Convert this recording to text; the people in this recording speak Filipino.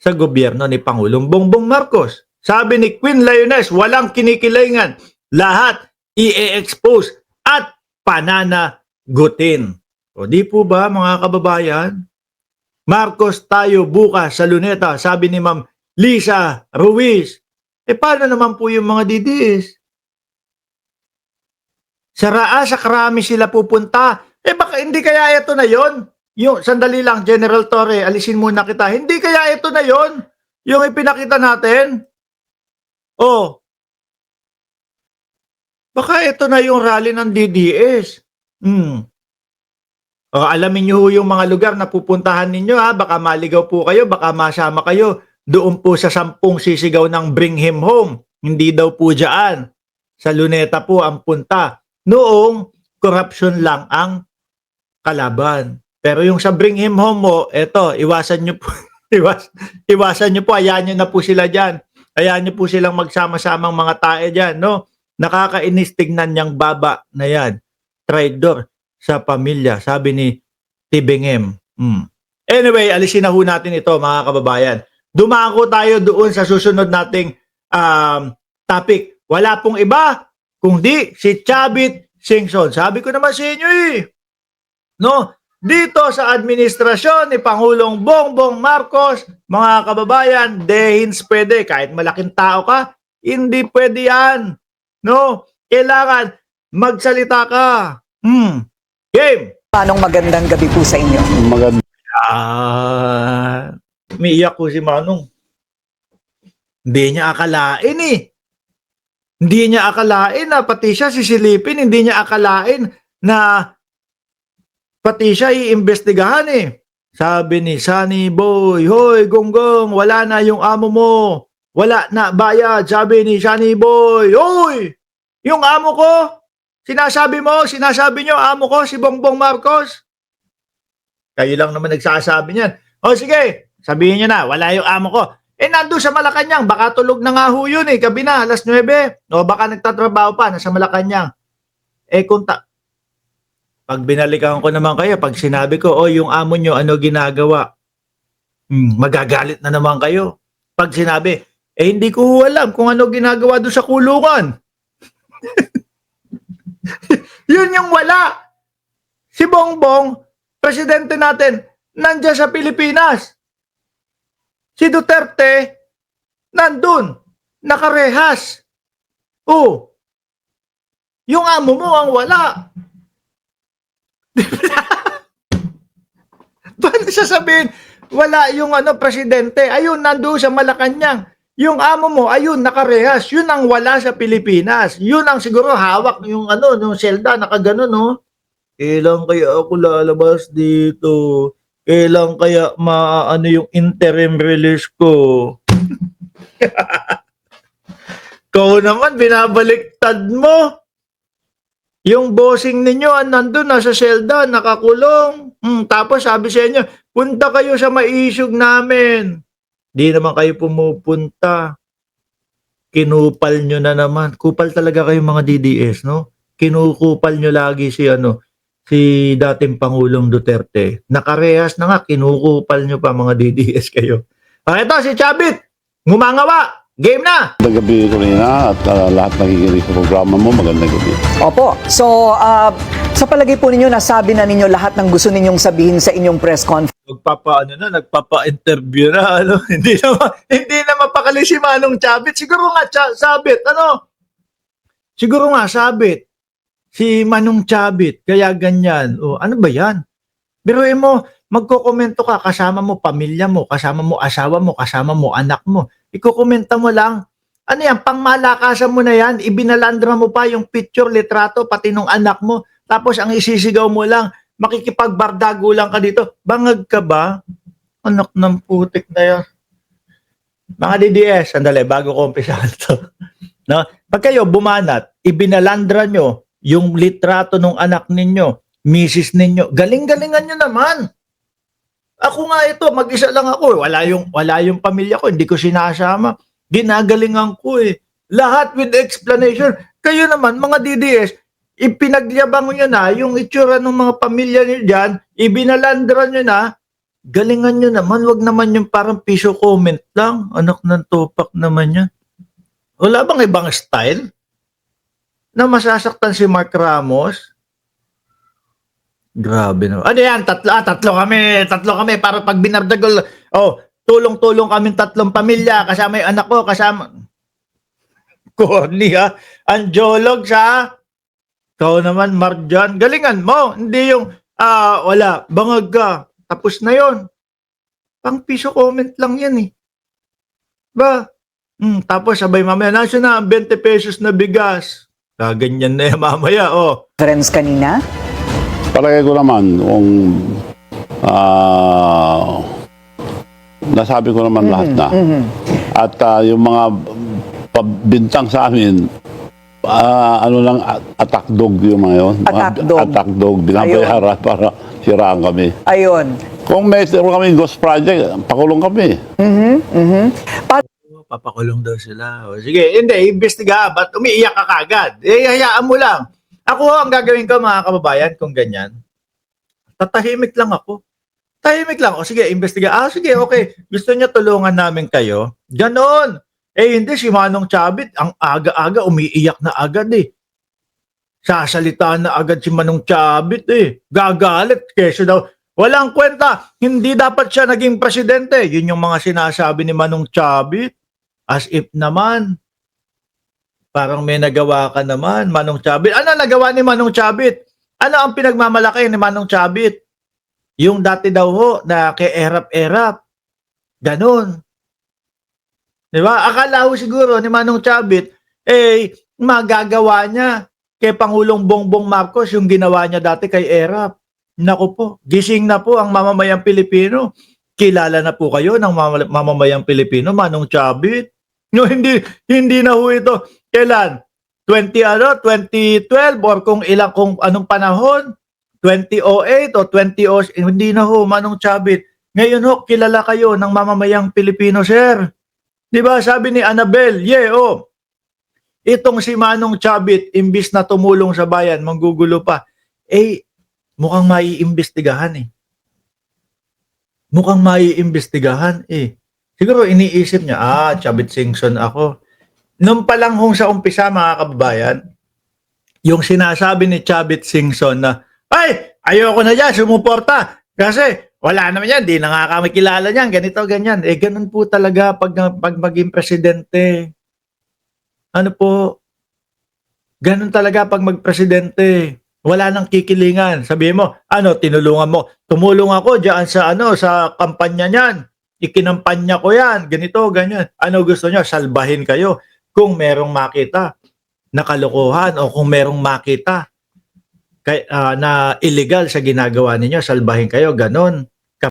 sa gobyerno ni Pangulong Bongbong Marcos. Sabi ni Queen Lioness, walang kinikilingan, lahat i-expose at pananagutin. O di po ba mga kababayan? Marcos tayo bukas sa Luneta, sabi ni Ma'am Lisa Ruiz. Paano naman po yung mga DDS? Sa Krami sila pupunta. Baka hindi kaya ito na yon? Yung, sandali lang, General Torre, alisin muna kita. Hindi kaya ito na yon? Yung ipinakita natin? Oh. Baka ito na yung rally ng DDS. O, alamin nyo yung mga lugar na pupuntahan ninyo ha. Baka maligaw po kayo, baka masama kayo. Doon po sa 10 sisigaw ng Bring Him Home. Hindi daw po dyan. Sa Luneta po ang punta. Noong corruption lang ang kalaban. Pero yung sa Bring Him Home mo, eto, iwasan nyo po. Iwasan nyo po, hayaan nyo na po sila dyan. Hayaan nyo po silang magsama-samang mga tae dyan, no? Nakakainis tignan niyang baba na yan. Traidor sa pamilya, sabi ni Tibingem. Anyway, alisin na ho natin ito mga kababayan. Dumako tayo doon sa susunod nating topic. Wala pong iba, kundi si Chavit Singson. Sabi ko naman sa inyo no? Dito sa administrasyon ni Pangulong Bongbong Marcos, mga kababayan, dehins pwede. Kahit malaking tao ka, hindi pwede yan. No? Kailangan magsalita ka. Game! Manong magandang gabi po sa inyo. Umiiyak ko si Manong. Hindi niya akalain Hindi niya akalain na pati siya sisilipin. Hindi niya akalain na pati siya iimbestigahan Sabi ni Sunny Boy, hoy Gonggong, wala na yung amo mo. Wala na bayad. Sabi ni Sunny Boy, hoy! Yung amo ko, sinasabi nyo, amo ko, si Bongbong Marcos. Kayo lang naman nagsasabi niyan. O sige, sabihin nyo na, wala yung amo ko. Nandun sa Malacanang, baka tulog na nga ho yun gabi na, alas 9. O baka nagtatrabaho pa, nasa Malacanang. Pag binalikan ko naman kayo, pag sinabi ko, yung amo nyo, ano ginagawa? Magagalit na naman kayo. Pag sinabi, hindi ko alam kung ano ginagawa doon sa kulungan. Yun yung wala. Si Bongbong, presidente natin, nandiyan sa Pilipinas. Si Duterte, nandun, nakarehas. Yung amo mo ang wala. Paano sasabihin, wala yung presidente, ayun, nandun sa Malacanang. Yung amo mo, ayun, nakarehas. Yun ang wala sa Pilipinas. Yun ang siguro hawak yung yung selda, nakaganon, no? Kailan kaya ako lalabas dito? Kailan kaya yung interim release ko? Kau naman, binabaliktad mo. Yung bossing ninyo, nandun, nasa selda, nakakulong. Tapos sabi sa inyo, punta kayo sa maisyug namin. Di naman kayo pumupunta. Kinupal nyo na naman. Kupal talaga kayo mga DDS, no? Kinukupal nyo lagi si dating Pangulong Duterte. Nakarehas na nga, kinukupal nyo pa mga DDS kayo. Ito, si Chavit, ngumangawa. Game na! Magandang gabi Corina at lahat nakikinig sa programa mo, magandang gabi. Opo. So, sa palagay po ninyo, nasabi na ninyo lahat ng gusto ninyong sabihin sa inyong press conference. Nagpapa-interview na, hindi na mapakali si Manong Chavit. Siguro nga, sabit, Siguro nga, sabit. Si Manong Chavit, kaya ganyan. Ano ba yan? Biruin mo, magkokomento ka, kasama mo pamilya mo, kasama mo asawa mo, kasama mo anak mo. Ikukomenta mo lang. Ano yan, pangmalakasan mo na yan, ibinalandra mo pa yung picture, litrato, pati nung anak mo. Tapos ang isisigaw mo lang, makikipagbardago lang ka dito. Bangag ka ba? Anak ng putik na yan. Mga DDS, sandali, bago ko umpisahan ito. No? Pag kayo bumanat, ibinalandra nyo yung litrato ng anak ninyo, misis ninyo, galing-galingan nyo naman. Ako nga ito, mag-isa lang ako. Wala yung pamilya ko, hindi ko sinasama. Ginagalingan ko Lahat with explanation. Kayo naman, mga DDS, ipinagyabang nyo na yung itsura ng mga pamilya nyo dyan, ibinalandra nyo na, galingan nyo naman, wag naman yung parang piso comment lang. Anak ng topak naman yan. Wala bang ibang style na masasaktan si Mark Ramos? Grabe no. Ano yan? Tatlo kami para pag binardagol. Oh, tulong-tulong kaming tatlong pamilya. Kasama yung anak ko, kasama. Corny ha. Anjolog sa. Ikaw naman, Marjan. Galingan mo. Hindi yung, wala, bangag ka. Tapos na yon. Pang piso comment lang yan eh. Ba? Tapos sabay mamaya, nasa na 20 pesos na bigas. Ganyan na yan mamaya, oh. Friends kanina? Palagay ko naman, kung nasabi ko naman lahat na. At yung mga pabintang sa amin, ano lang, attack dog yung mga yun. Attack dog. Attack dog. Binabayaran para siraan kami. Ayun. Kung may kami ghost project, pakulong kami. Papakulong daw sila. O, sige, hindi, imbestiga. Ba't umiiyak ka kagad? Hayaan mo lang. Ako, ang gagawin ko mga kababayan, kung ganyan, tatahimik lang ako. Tahimik lang. O sige, imbestiga. Sige, okay. Gusto niya tulungan namin kayo. Ganon. Hindi, si Manong Chavit, ang aga-aga, umiiyak na agad eh. Sasalita na agad si Manong Chavit eh. Gagalit. Keso daw, walang kwenta. Hindi dapat siya naging presidente. Yun yung mga sinasabi ni Manong Chavit. As if naman, parang may nagawa ka naman, Manong Chavit. Ano nagawa ni Manong Chavit? Ano ang pinagmamalaki ni Manong Chavit? Yung dati daw ho, na kay Erap-Erap. Ganon. Diba? Akala ho siguro ni Manong Chavit, magagawa niya kay Pangulong Bongbong Marcos yung ginawa niya dati kay Erap. Naku po, gising na po ang mamamayang Pilipino. Kilala na po kayo ng mamamayang Pilipino, Manong Chavit. No, hindi na ho ito. Kailan? 2012 or kung anong panahon? 2008 o 2008, hindi na ho, Manong Chavit. Ngayon ho, kilala kayo ng mamamayang Pilipino, sir. Di ba? Sabi ni Annabel, itong si Manong Chavit, imbis na tumulong sa bayan, manggugulo pa. Mukhang maiimbestigahan eh. Mukhang maiimbestigahan eh. Siguro iniisip niya, Chavit Singson ako. Nung pa lang hong sa umpisa, mga kababayan, yung sinasabi ni Chavit Singson na, ayoko na dyan, sumuporta. Kasi wala naman yan, di na nga kami kilala niyan, ganito, ganyan. Ganun po talaga pag maging presidente. Ano po? Ganun talaga pag magpresidente. Wala nang kikilingan. Sabihin mo, tinulungan mo. Tumulong ako diyan sa kampanya niyan. Ikinampanya ko yan. Ganito, ganyan. Ano gusto niyo? Salbahin kayo kung merong makita na kalokohan o kung merong makita na illegal sa ginagawa ninyo, salbahin kayo. Ganon.